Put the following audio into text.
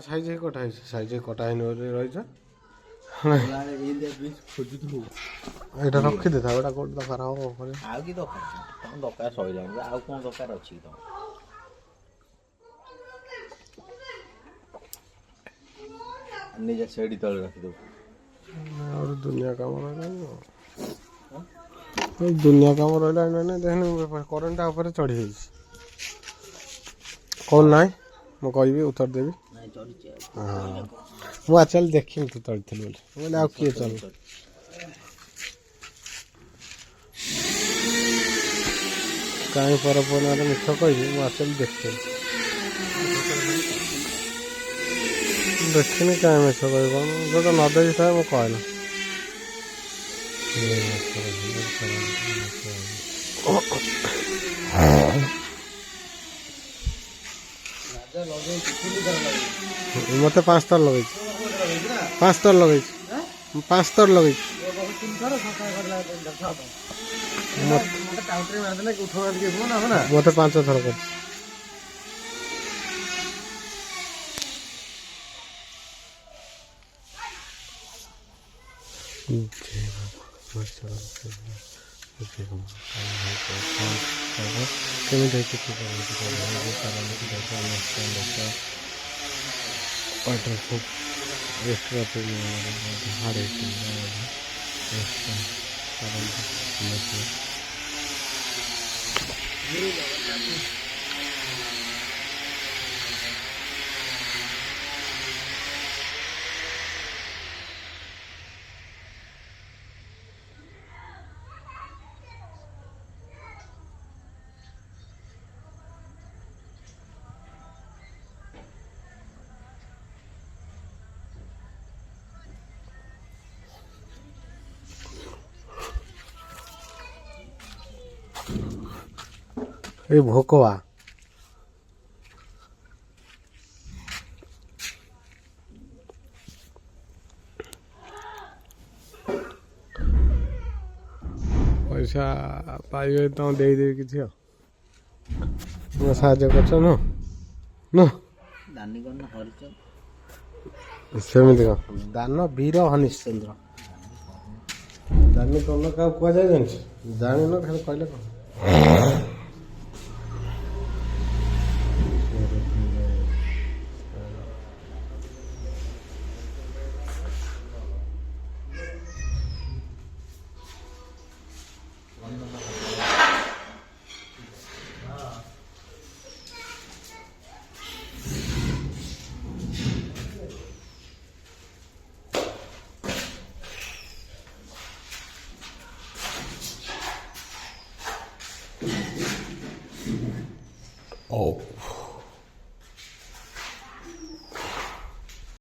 Size ହେଇ କଟା ହେଇଛି ସାଇଜ ହେଇ କଟା ହେଇନି ବୋଲି ରହିଛ ଏଇଟା ରଖିଦେଇଥା ଏଇଟା କୋଉଠି ଦରକାର ହବ ଆଉ କି ଦରକାର ତମ ଦରକାର ସରିଲାଣି ଆଉ କଣ ଦରକାର ଅଛି ତମ ନିଜେ ସେଠି ତଳେ ରଖିଦେବୁ ଆହୁରି ଦୁନିଆ କାମ ରହିଲାଣି ଦୁନିଆ କାମ ରହିଲାଣି ମାନେ ଦେଖନି କରେଣ୍ଟଟା ଉପରେ ଚଢ଼ି ହେଇଛି କ'ଣ ନାହିଁ ମୁଁ କହିବି ଉତ୍ତର ଦେବି ହଁ ମୁଁ ଆକ୍ଚୁଆଲି ଦେଖିନି ତୁ ଚଢ଼ିଥିଲି ବୋଲି ବୋଲେ ଆଉ କିଏ ଚଲ କାହିଁ ପରପନାରେ ମିଛ କହିବି ମୁଁ ଆକ୍ଚୁଆଲି ଦେଖିନି ଦେଖିନି କାହିଁ ମିଛ କହିବ ଯୋଉଟା ନ ଦେଖିଥାଏ ମୁଁ କହେନା ମତେ 5 ଥର ଲଗେଇଛି 5 ଥର ଲଗେଇଛି 5 ଥର ଲଗେଇଛି ମତେ 5 ଥର କରିଛି କେମିତି ଏ ଭୋକବା ପଇସା ପାଇବେ ତ ଦେଇଦେବି କିଛି ଆଉ ତୁମେ ସାହାଯ୍ୟ କରୁଛ ସେମିତି କଣ ଦାନ ବୀର ହନିଶ୍ଚନ୍ଦ୍ର ଦାନି କର୍ଣ୍ଣ କାହାକୁ କୁହାଯାଏ ଜାଣିଛ ଜାଣିନ ଖାଲି କହିଲେ କଣ Oh.